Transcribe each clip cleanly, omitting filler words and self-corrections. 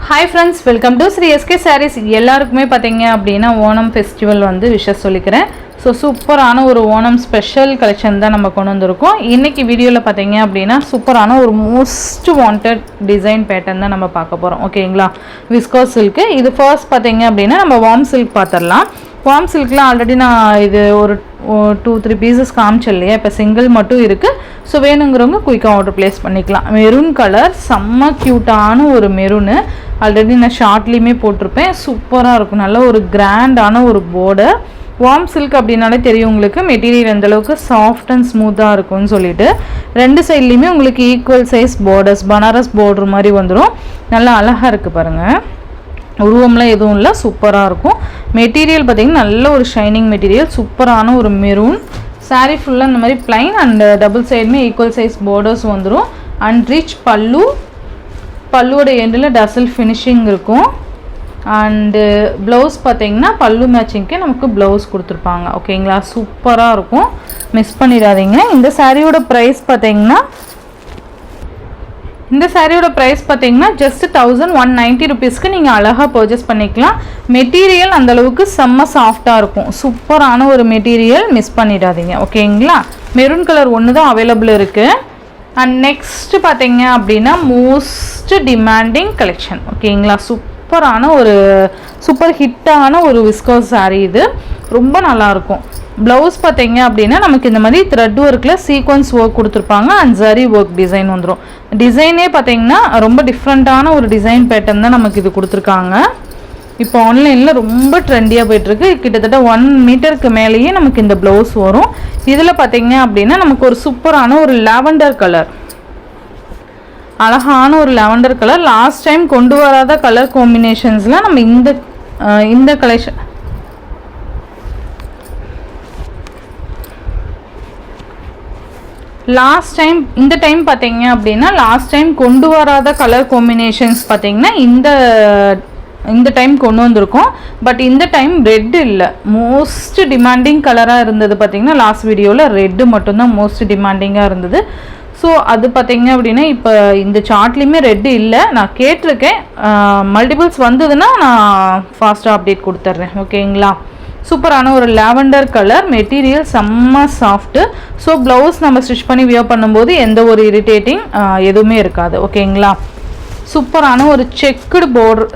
Hi friends, welcome to Sri SK Sarees. எல்லாருக்குமே பார்த்தீங்க அப்படின்னா ஓணம் ஃபெஸ்டிவல் வந்து விஷஸ் சொல்லிக்கிறேன். ஸோ சூப்பரான ஒரு ஓணம் ஸ்பெஷல் கலெக்ஷன் தான் நம்ம கொண்டு வந்திருக்கோம். இன்றைக்கி வீடியோவில் பார்த்தீங்க அப்படின்னா சூப்பரான ஒரு மோஸ்ட் வாண்டட் டிசைன் பேட்டர்ன் தான் நம்ம பார்க்க போகிறோம். ஓகேங்களா, விஸ்கோஸ் சில்க்கு. இது ஃபர்ஸ்ட் பார்த்தீங்க அப்படின்னா நம்ம வார்ம் சில்க் பார்த்துடலாம். வார்ம் சில்கில் ஆல்ரெடி நான் இது ஒரு 2-3 பீசஸ் காமிச்சேன் இல்லையா, இப்போ சிங்கிள் மட்டும் இருக்குது. ஸோ வேணுங்கிறவங்க குயிக்காக ஆர்டர் ப்ளேஸ் பண்ணிக்கலாம். மெரூன் கலர், செம்ம க்யூட்டான ஒரு மெரூனு. ஆல்ரெடி நான் ஷார்ட்லேயுமே போட்டிருப்பேன். சூப்பராக இருக்கும், நல்ல ஒரு கிராண்டான ஒரு பார்டர். வார்ம் சில்க் அப்படின்னாலே தெரியும் உங்களுக்கு மெட்டீரியல் எந்தளவுக்கு சாஃப்ட் அண்ட் ஸ்மூத்தாக இருக்கும்னு சொல்லிட்டு. ரெண்டு சைட்லேயுமே உங்களுக்கு equal size borders, Banaras border மாதிரி வந்துடும். நல்லா அழகாக இருக்குது பாருங்கள். உருவம்லாம் எதுவும் இல்லை, சூப்பராக இருக்கும். மெட்டீரியல் பார்த்திங்கன்னா நல்ல ஒரு ஷைனிங் மெட்டீரியல், சூப்பரான ஒரு மெரூன். சாரீ ஃபுல்லாக இந்த மாதிரி பிளைன் அண்ட் டபுள் சைடுமே ஈக்குவல் சைஸ் பார்டர்ஸ் வந்துடும். அண்ட் ரிச் பல்லுவோட எண்டில் டசல் ஃபினிஷிங் இருக்கும். அண்டு ப்ளவுஸ் பார்த்திங்கன்னா பல்லு மேட்சிங்க்கு நமக்கு ப்ளவுஸ் கொடுத்துருப்பாங்க. ஓகேங்களா, சூப்பராக இருக்கும், மிஸ் பண்ணிடாதீங்க. இந்த சாரியோட ப்ரைஸ் பார்த்தீங்கன்னா ஜஸ்ட் 1190 ருபீஸ்க்கு நீங்கள் அழகாக பர்ச்சேஸ் பண்ணிக்கலாம். மெட்டீரியல் அந்தளவுக்கு செம்ம சாஃப்டாக இருக்கும். சூப்பரான ஒரு மெட்டீரியல், மிஸ் பண்ணிடாதீங்க. ஓகேங்களா, மெரூன் கலர் ஒன்று தான் அவைலபிள் இருக்குது. அண்ட் நெக்ஸ்ட்டு பார்த்தீங்க அப்படின்னா மோஸ்ட் டிமாண்டிங் கலெக்ஷன். ஓகேங்களா, சூப்பரான ஒரு சூப்பர் ஹிட்டான ஒரு விஸ்கோஸ் சாரீ. இது ரொம்ப நல்லாயிருக்கும். ப்ளவுஸ் பார்த்தீங்க அப்படின்னா நமக்கு இந்த மாதிரி த்ரெட் ஒர்க்கில் சீக்வன்ஸ் ஒர்க் கொடுத்துருப்பாங்க அண்ட் ஜரி ஒர்க் டிசைன் வந்துடும். டிசைனே பார்த்தீங்கன்னா ரொம்ப டிஃப்ரெண்ட்டான ஒரு டிசைன் பேட்டர்ன் தான் நமக்கு இது கொடுத்துருக்காங்க. இப்போ ஆன்லைனில் ரொம்ப ட்ரெண்டியாக போய்ட்டுருக்கு. கிட்டத்தட்ட 1 மீட்டருக்கு மேலேயே நமக்கு இந்த ப்ளவுஸ் வரும். இதில் பார்த்தீங்க அப்படின்னா நமக்கு ஒரு சூப்பரான ஒரு லாவெண்டர் கலர், அழகான ஒரு லாவெண்டர் கலர். லாஸ்ட் டைம் கொண்டு வராத கலர் காம்பினேஷன்ஸில் நம்ம இந்த கலெக்ஷன் இந்த டைம் பார்த்தீங்க அப்படின்னா லாஸ்ட் டைம் கொண்டு வராத கலர் காம்பினேஷன்ஸ் பார்த்தீங்கன்னா இந்த டைம் கொண்டு வந்திருக்கோம். பட் இந்த டைம் ரெட் இல்லை. மோஸ்ட் டிமாண்டிங் கலராக இருந்தது பார்த்தீங்கன்னா லாஸ்ட் வீடியோவில் ரெட்டு மட்டும்தான் மோஸ்ட் டிமாண்டிங்காக இருந்தது. ஸோ அது பார்த்தீங்க அப்படின்னா இப்போ இந்த சார்ட்லேயுமே ரெட்டு இல்லை. நான் கேட்டிருக்கேன், மல்டிபிள்ஸ் வந்ததுன்னா நான் ஃபாஸ்ட்டாக அப்டேட் கொடுத்துட்றேன். ஓகேங்களா, சூப்பரான ஒரு லாவெண்டர் கலர், மெட்டீரியல் செம்ம சாஃப்ட்டு. ஸோ ப்ளவுஸ் நம்ம ஸ்டிச் பண்ணி வியர் பண்ணும்போது எந்த ஒரு இரிட்டேட்டிங் எதுவுமே இருக்காது. ஓகேங்களா, சூப்பரான ஒரு செக்குடு பார்டர்,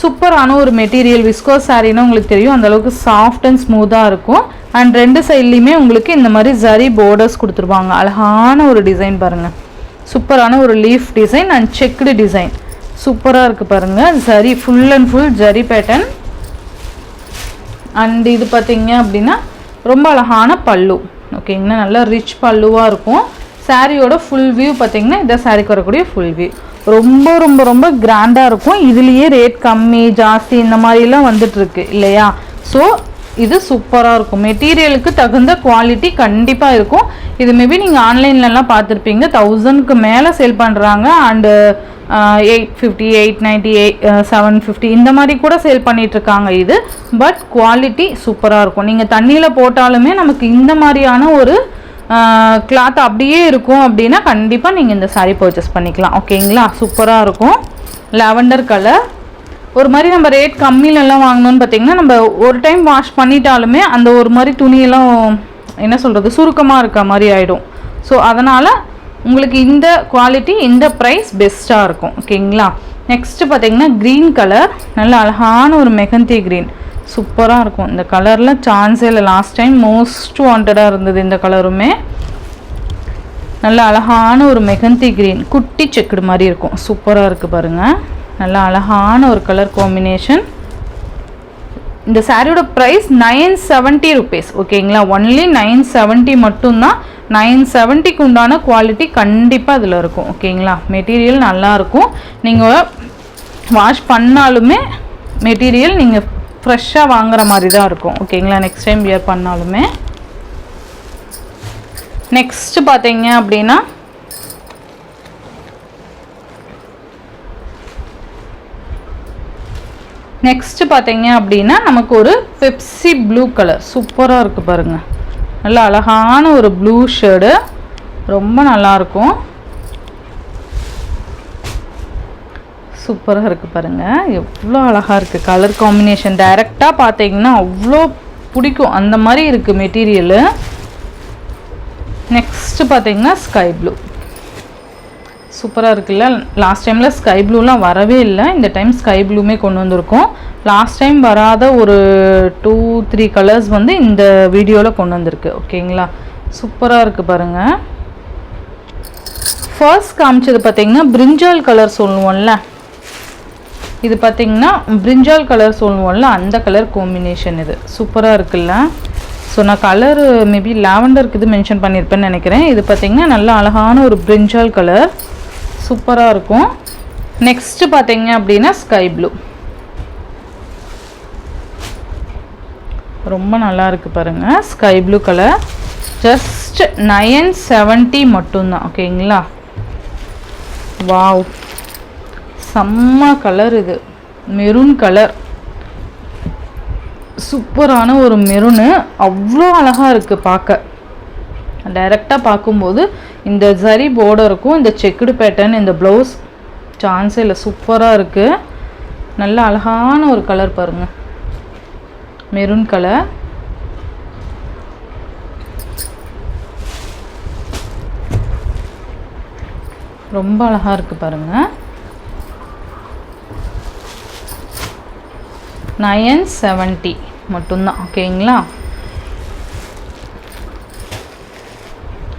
சூப்பரான ஒரு மெட்டீரியல். விஸ்கோஸ் சாரீனா உங்களுக்கு தெரியும் அந்தளவுக்கு சாஃப்ட் அண்ட் ஸ்மூத்தாக இருக்கும். அண்ட் ரெண்டு சைட்லேயுமே உங்களுக்கு இந்த மாதிரி ஜரி பார்டர்ஸ் கொடுத்துருவாங்க. அழகான ஒரு டிசைன் பாருங்கள், சூப்பரான ஒரு leaf design and checked design, சூப்பராக இருக்குது பாருங்கள். Zari full and full zari pattern. And இது பார்த்தீங்க அப்படின்னா ரொம்ப அழகான பல்லு. ஓகேங்களா, நல்லா ரிச் பல்லுவாக இருக்கும். சாரியோட ஃபுல் வியூ பார்த்தீங்கன்னா இந்த சாரிக்கு வரக்கூடிய ஃபுல் வியூ ரொம்ப ரொம்ப ரொம்ப கிராண்டாக இருக்கும். இதுலேயே ரேட் கம்மி ஜாஸ்தி இந்த மாதிரிலாம் வந்துட்டுருக்கு இல்லையா. ஸோ இது சூப்பராக இருக்கும். மெட்டீரியலுக்கு தகுந்த குவாலிட்டி கண்டிப்பாக இருக்கும். இது மேபி நீங்கள் ஆன்லைன்லலாம் பார்த்துருப்பீங்க, 1000க்கு மேலே சேல் பண்ணுறாங்க. அண்டு 850, 890, 750 இந்த மாதிரி கூட சேல் பண்ணிகிட்ருக்காங்க இது. பட் குவாலிட்டி சூப்பராக இருக்கும். நீங்கள் தண்ணியில் போட்டாலுமே நமக்கு இந்த மாதிரியான ஒரு கிளாத் அப்படியே இருக்கும் அப்படின்னா கண்டிப்பாக நீங்கள் இந்த சாரீ பர்ச்சேஸ் பண்ணிக்கலாம். ஓகேங்களா, சூப்பராக இருக்கும். லாவெண்டர் கலர் ஒரு மாதிரி நம்ம ரேட் கம்மியிலலாம் வாங்கணும்னு பார்த்தீங்கன்னா நம்ம ஒரு டைம் வாஷ் பண்ணிட்டாலுமே அந்த ஒரு மாதிரி துணியெல்லாம் என்ன சொல்கிறது சுருக்கமாக இருக்க மாதிரி ஆகிடும். ஸோ அதனால் உங்களுக்கு இந்த குவாலிட்டி இந்த ப்ரைஸ் பெஸ்ட்டாக இருக்கும். ஓகேங்களா, நெக்ஸ்ட்டு பார்த்தீங்கன்னா க்ரீன் கலர், நல்ல அழகான ஒரு மெகந்தி க்ரீன், சூப்பராக இருக்கும். இந்த கலரில் சான்ஸே இல்லை. லாஸ்ட் டைம் மோஸ்ட் வாண்டடாக இருந்தது இந்த கலருமே. நல்ல அழகான ஒரு மெகந்தி க்ரீன், குட்டி செக்குடு மாதிரி இருக்கும், சூப்பராக இருக்குது பாருங்கள். நல்ல அழகான ஒரு கலர் காம்பினேஷன். இந்த சாரியோட ப்ரைஸ் 970 ருபீஸ். ஓகேங்களா, ஒன்லி 970 மட்டும்தான். 970க்கு உண்டான குவாலிட்டி கண்டிப்பாக அதில் இருக்கும். ஓகேங்களா, மெட்டீரியல் நல்லாயிருக்கும். நீங்கள் வாஷ் பண்ணாலுமே மெட்டீரியல் நீங்கள் ஃப்ரெஷ்ஷாக வாங்குற மாதிரி தான் இருக்கும். ஓகேங்களா, நெக்ஸ்ட் டைம் வியர் பண்ணாலுமே. நெக்ஸ்ட்டு பார்த்தீங்க அப்படின்னா நமக்கு ஒரு பெப்சி ப்ளூ கலர் சூப்பராக இருக்குது பாருங்கள். நல்ல அழகான ஒரு ப்ளூ ஷேடு, ரொம்ப நல்லாயிருக்கும். சூப்பராக இருக்குது பாருங்கள், எவ்வளோ அழகாக இருக்குது கலர் காம்பினேஷன். டைரெக்டாக பார்த்தீங்கன்னா அவ்வளோ பிடிக்கும், அந்த மாதிரி இருக்குது மெட்டீரியலு. நெக்ஸ்ட்டு பார்த்தீங்கன்னா ஸ்கை ப்ளூ. சூப்பராக இருக்குல்ல. லாஸ்ட் டைமில் ஸ்கை ப்ளூலாம் வரவே இல்லை, இந்த டைம் ஸ்கை ப்ளூமே கொண்டு வந்திருக்கோம். லாஸ்ட் டைம் வராத ஒரு 2-3 கலர்ஸ் வந்து இந்த வீடியோவில் கொண்டு வந்திருக்கு. ஓகேங்களா, சூப்பராக இருக்குது பாருங்கள். ஃபர்ஸ்ட் காமிச்சது பார்த்தீங்கன்னா பிரிஞ்சால் கலர் சொல்லுவோம்ல, இது பார்த்தீங்கன்னா பிரிஞ்சால் கலர் சொல்லுவோம்ல, அந்த கலர் காம்பினேஷன் இது சூப்பராக இருக்குல்ல. ஸோ நான் கலர் மேபி லாவெண்டருக்கு இது மென்ஷன் பண்ணியிருப்பேன்னு நினைக்கிறேன். இது பார்த்தீங்கன்னா நல்ல அழகான ஒரு பிரிஞ்சால் கலர், சூப்பராக இருக்கும். நெக்ஸ்ட்டு பார்த்தீங்க அப்படின்னா ஸ்கை ப்ளூ, ரொம்ப நல்லா இருக்குது பாருங்கள். ஸ்கை ப்ளூ கலர் ஜஸ்ட் 970 மட்டும்தான். ஓகேங்களா, வாவ் செம்ம கலர் இது, மெரூன் கலர், சூப்பரான ஒரு மெரூனு, அவ்வளோ அழகாக இருக்குது பார்க்க. டைரெக்டாக பார்க்கும்போது இந்த சரி பார்டருக்கும் இந்த செக்குடு பேட்டர்ன் இந்த ப்ளவுஸ் சான்ஸே இல்லை, சூப்பராக இருக்குது. நல்ல அழகான ஒரு கலர் பாருங்கள், மெரூன் கலர். ரொம்ப அழகாக இருக்குது பாருங்கள். 970 மட்டும்தான். ஓகேங்களா,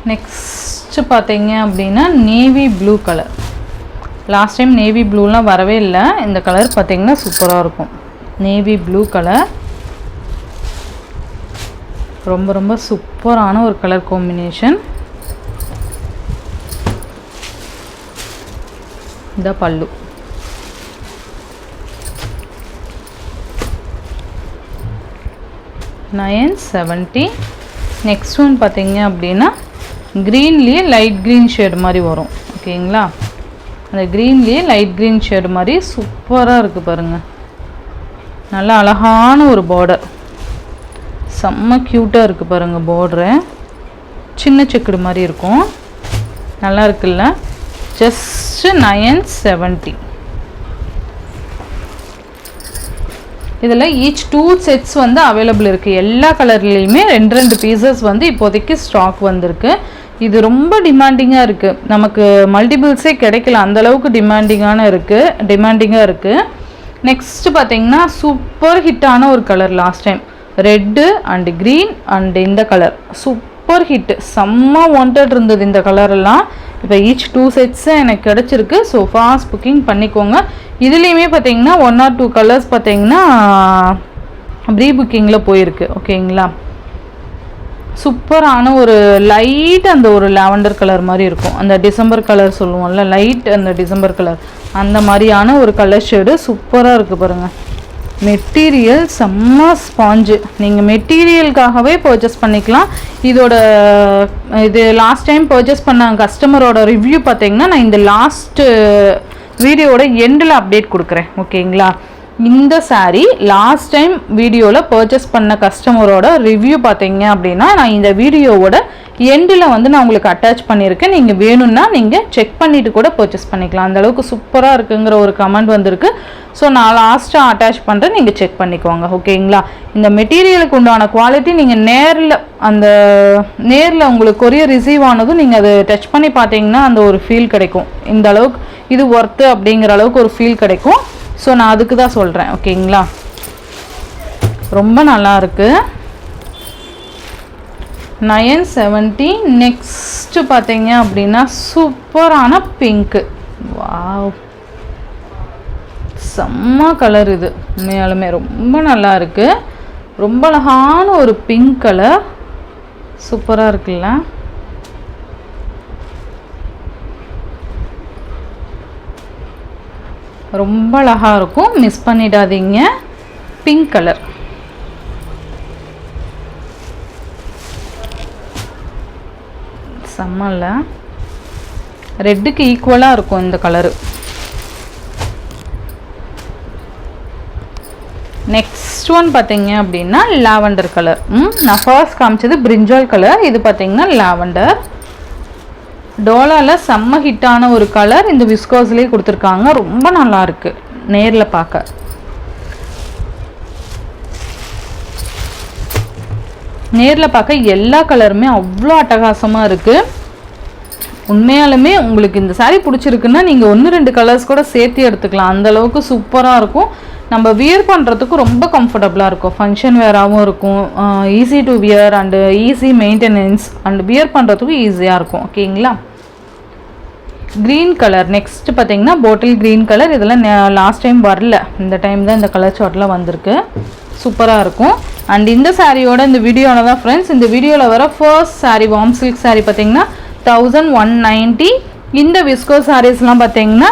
நெக்ஸ்ட்டு பார்த்தீங்க அப்படின்னா navy blue colour. Last time navy ப்ளூலாம் வரவே இல்லை, இந்த கலர் பார்த்தீங்கன்னா சூப்பராக இருக்கும். நேவி ப்ளூ கலர் ரொம்ப ரொம்ப சூப்பரான ஒரு கலர் காம்பினேஷன். இந்த பல்லு $970. நெக்ஸ்ட் ஒன் பார்த்தீங்க அப்படின்னா க்ரீன்லேயே லைட் க்ரீன் ஷேடு மாதிரி வரும். ஓகேங்களா, அந்த க்ரீன்லேயே லைட் க்ரீன் ஷேடு மாதிரி சூப்பராக இருக்குது பாருங்கள். நல்லா அழகான ஒரு பார்டர், செம்ம க்யூட்டாக இருக்குது பாருங்கள். பார்டரு சின்ன செக்குடு மாதிரி இருக்கும், நல்லா இருக்குல்ல. ஜஸ்ட் 970. இதில் ஈச் 2 செட்ஸ் வந்து அவைலபிள் இருக்குது. எல்லா கலர்லேயுமே 2 பீசஸ் வந்து இப்போதைக்கு ஸ்டாக் வந்திருக்கு. இது ரொம்ப டிமாண்டிங்காக இருக்குது, நமக்கு மல்டிபிள்ஸே கிடைக்கல, அந்தளவுக்கு டிமாண்டிங்காக இருக்குது. நெக்ஸ்ட்டு பார்த்தீங்கன்னா சூப்பர் ஹிட்டான ஒரு colour, last time red and green and இந்த கலர் சூப்பர் ஹிட்டு, செம்ம வாண்டட் இருந்தது இந்த கலரெல்லாம். இப்போ ஈச் 2 செட்ஸு எனக்கு கிடச்சிருக்கு. ஸோ ஃபாஸ்ட் புக்கிங் பண்ணிக்கோங்க. இதுலேயுமே பார்த்தீங்கன்னா 1 or 2 கலர்ஸ் பார்த்தீங்கன்னா ப்ரீ புக்கிங்கில் போயிருக்கு. ஓகேங்களா, சூப்பரான ஒரு லைட் அந்த ஒரு லாவெண்டர் கலர் மாதிரி இருக்கும், அந்த டிசம்பர் கலர் சொல்லுவோம்ல, லைட் அந்த டிசம்பர் கலர் அந்த மாதிரியான ஒரு கலர் ஷேடு சூப்பராக இருக்குது பாருங்கள். மெட்டீரியல் செம்ம ஸ்பாஞ்சு, நீங்கள் மெட்டீரியலுக்காகவே பர்ச்சேஸ் பண்ணிக்கலாம். இது லாஸ்ட் டைம் பர்ச்சேஸ் பண்ண கஸ்டமரோட ரிவ்யூ பார்த்தீங்கன்னா நான் இந்த லாஸ்ட்டு வீடியோவோட எண்டில் அப்டேட் கொடுக்குறேன். ஓகேங்களா, இந்த சாரீ லாஸ்ட் டைம் வீடியோவில் பர்ச்சேஸ் பண்ண கஸ்டமரோட ரிவ்யூ பார்த்தீங்க அப்படின்னா நான் இந்த வீடியோவோட எண்டில் வந்து நான் உங்களுக்கு அட்டாச் பண்ணியிருக்கேன். நீங்கள் வேணும்னா நீங்கள் செக் பண்ணிவிட்டு கூட பர்ச்சேஸ் பண்ணிக்கலாம், அந்தளவுக்கு சூப்பராக இருக்குங்கிற ஒரு கமெண்ட் வந்திருக்கு. ஸோ நான் லாஸ்ட்டாக அட்டாச் பண்ணுறேன், நீங்கள் செக் பண்ணிக்கோங்க. ஓகேங்களா, இந்த மெட்டீரியலுக்கு உண்டான குவாலிட்டி நீங்கள் நேரில் உங்களுக்கு கொரியர் ரிசீவ் ஆனதும் நீங்கள் அதை டச் பண்ணி பார்த்தீங்கன்னா அந்த ஒரு ஃபீல் கிடைக்கும், இந்த அளவுக்கு இது ஒர்த்து அப்படிங்கிற அளவுக்கு ஒரு ஃபீல் கிடைக்கும். ஸோ நான் அதுக்கு தான் சொல்கிறேன். ஓகேங்களா, ரொம்ப நல்லா இருக்குது. 970. நெக்ஸ்ட்டு பார்த்தீங்க அப்படின்னா சூப்பரான பிங்க்கு, வாவ் செம்ம கலர், இது உண்மையாலுமே ரொம்ப நல்லா இருக்குது. ரொம்ப அழகான ஒரு பிங்க் கலர், சூப்பராக இருக்குல்ல. ரொம்ப அழகாக இருக்கும், மிஸ் பண்ணிடாதீங்க. பிங்க் கலர் செம்மல்ல, ரெட்டுக்கு ஈக்குவலாக இருக்கும் இந்த கலரு. நெக்ஸ்ட் ஒன் பார்த்தீங்க அப்படின்னா லாவெண்டர் கலர். நான் ஃபர்ஸ்ட் காமிச்சது பிரிஞ்சால் கலர், இது பார்த்தீங்கன்னா லாவெண்டர். டோலாவில் செம்ம ஹிட்டான ஒரு கலர் இந்த விஸ்கோஸ்லேயே கொடுத்துருக்காங்க. ரொம்ப நல்லா இருக்குது நேரில் பார்க்க. நேரில் பார்க்க எல்லா கலருமே அவ்வளோ அட்டகாசமாக இருக்குது. உண்மையாலுமே உங்களுக்கு இந்த சாரீ பிடிச்சிருக்குன்னா நீங்கள் 1-2 கலர்ஸ் கூட சேர்த்து எடுத்துக்கலாம். அந்தளவுக்கு சூப்பராக இருக்கும். நம்ம வியர் பண்ணுறதுக்கு ரொம்ப கம்ஃபர்டபுளாக இருக்கும். ஃபங்க்ஷன் வேராகவும் இருக்கும். Easy to wear and easy maintenance and wear பண்ணுறதுக்கும் ஈஸியாக இருக்கும். ஓகேங்களா? க்ரீன் கலர் நெக்ஸ்ட் பார்த்தீங்கன்னா பாட்டில் க்ரீன் கலர். இதெல்லாம் லாஸ்ட் டைம் வரல, இந்த டைம் தான் இந்த கலர் சார்ட்டில் வந்திருக்கு. சூப்பராக இருக்கும். அண்ட் இந்த சாரியோட இந்த வீடியோவில் தான் ஃப்ரெண்ட்ஸ், இந்த வீடியோவில் வர first sari warm silk sari பார்த்தீங்கன்னா 1190. இந்த விஸ்கோ சாரீஸ்லாம் பார்த்தீங்கன்னா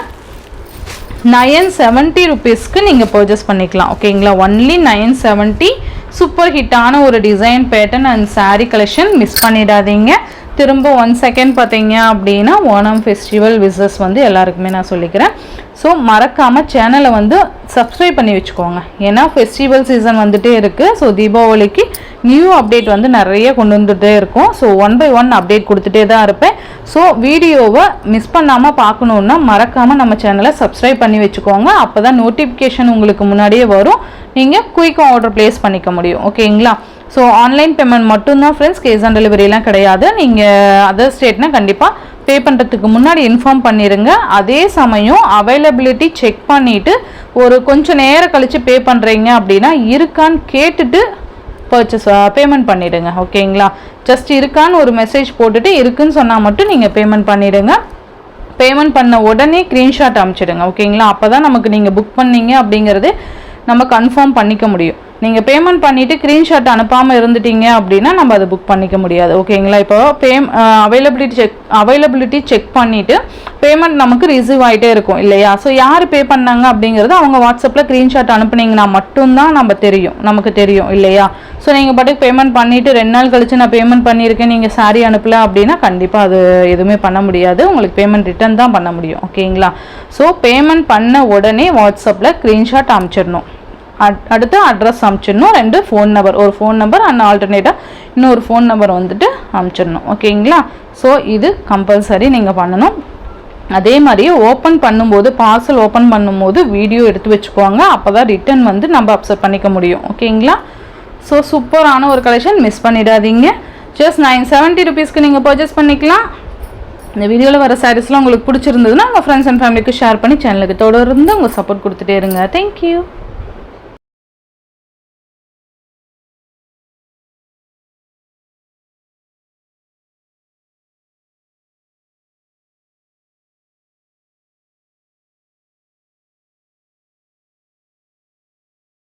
970 ருபீஸ்க்கு நீங்கள் பர்ச்சேஸ் பண்ணிக்கலாம். ஓகேங்களா? ஒன்லி 970. சூப்பர் ஹிட்டான ஒரு design pattern and sari collection. Miss பண்ணிடாதீங்க. திரும்ப 1 செகண்ட் பார்த்தீங்க அப்படின்னா ஓணம் ஃபெஸ்டிவல் விசஸ் வந்து எல்லாருக்குமே நான் சொல்லிக்கிறேன். ஸோ மறக்காமல் சேனலை வந்து சப்ஸ்கிரைப் பண்ணி வச்சுக்கோங்க. ஏன்னா ஃபெஸ்டிவல் சீசன் வந்துகிட்டே இருக்குது. ஸோ தீபாவளிக்கு நியூ அப்டேட் வந்து நிறைய கொண்டு வந்துகிட்டே இருக்கும். ஸோ 1 by 1 அப்டேட் கொடுத்துட்டே தான் இருப்பேன். ஸோ வீடியோவை மிஸ் பண்ணாமல் பார்க்கணுன்னா மறக்காமல் நம்ம சேனலை சப்ஸ்கிரைப் பண்ணி வச்சுக்கோங்க. அப்போ தான் நோட்டிஃபிகேஷன் உங்களுக்கு முன்னாடியே வரும். நீங்கள் குயிக்காக ஆர்டர் ப்ளேஸ் பண்ணிக்க முடியும். ஓகேங்களா? ஸோ ஆன்லைன் பேமெண்ட் மட்டும்தான் ஃப்ரெண்ட்ஸ், கேஷ் ஆன் டெலிவரிலாம் கிடையாது. நீங்கள் அதர் ஸ்டேட்னால் கண்டிப்பாக பே பண்ணுறதுக்கு முன்னாடி இன்ஃபார்ம் பண்ணிடுங்க. அதே சமயம் அவைலபிலிட்டி செக் பண்ணிவிட்டு ஒரு கொஞ்சம் நேரம் கழித்து பே பண்ணுறீங்க அப்படின்னா இருக்கான்னு கேட்டுட்டு பேமெண்ட் பண்ணிவிடுங்க. ஓகேங்களா? ஜஸ்ட் இருக்கான்னு ஒரு மெசேஜ் போட்டுட்டு இருக்குன்னு சொன்னால் மட்டும் நீங்கள் பேமெண்ட் பண்ணிவிடுங்க. பேமெண்ட் பண்ண உடனே ஸ்க்ரீன்ஷாட் அனுப்பிச்சிடுங்க. ஓகேங்களா? அப்போ தான் நமக்கு நீங்கள் புக் பண்ணீங்க அப்படிங்கிறது நம்ம கன்ஃபார்ம் பண்ணிக்க முடியும். நீங்கள் பேமெண்ட் பண்ணிவிட்டு ஸ்க்ரீன்ஷாட் அனுப்பாமல் இருந்துட்டீங்க அப்படின்னா நம்ம அதை புக் பண்ணிக்க முடியாது. ஓகேங்களா? இப்போ அவைலபிலிட்டி செக் பண்ணிவிட்டு பேமெண்ட் நமக்கு ரிசீவ் ஆகிட்டே இருக்கும் இல்லையா? ஸோ யார் பே பண்ணாங்க அப்படிங்கிறது அவங்க வாட்ஸ்அப்பில் ஸ்க்ரீன்ஷாட் அனுப்புனீங்கன்னா மட்டும்தான் நமக்கு தெரியும் இல்லையா? ஸோ நீங்கள் பாட்டுக்கு பேமெண்ட் பண்ணிவிட்டு 2 நாள் கழிச்சு நான் பேமெண்ட் பண்ணியிருக்கேன் நீங்கள் சாரீ அனுப்பல அப்படின்னா கண்டிப்பாக அது எதுவுமே பண்ண முடியாது. உங்களுக்கு பேமெண்ட் ரிட்டர்ன் தான் பண்ண முடியும். ஓகேங்களா? ஸோ பேமெண்ட் பண்ண உடனே வாட்ஸ்அப்பில் ஸ்க்ரீன்ஷாட் அனுப்பிச்சிடணும். அடுத்து அட்ரஸ் அனுப்பிச்சிடணும். 2 ஃபோன் நம்பர், ஒரு ஃபோன் நம்பர் அண்ட் ஆல்டர்னேட்டாக இன்னொரு ஃபோன் நம்பர் வந்துட்டு அனுப்பிச்சிடணும். ஓகேங்களா? ஸோ இது கம்பல்சரி நீங்கள் பண்ணணும். அதே மாதிரியே ஓப்பன் பண்ணும்போது பார்சல் ஓப்பன் பண்ணும்போது வீடியோ எடுத்து வச்சுக்கோங்க. அப்போ தான் ரிட்டன் வந்து நம்ம அப்செட் பண்ணிக்க முடியும். ஓகேங்களா? ஸோ சூப்பரான ஒரு கலெக்ஷன், மிஸ் பண்ணிடாதீங்க. ஜஸ்ட் 970 ருபீஸ்க்கு நீங்கள் பர்ச்சேஸ் பண்ணிக்கலாம். இந்த வீடியோவில் வர சாரீஸ்லாம் உங்களுக்கு பிடிச்சிருந்ததுன்னா உங்கள் ஃப்ரெண்ட்ஸ் அண்ட் ஃபேமிலிக்கு ஷேர் பண்ணி சேனலுக்கு தொடர்ந்து உங்கள் சப்போர்ட் கொடுத்துட்டே இருங்க. தேங்க்யூ.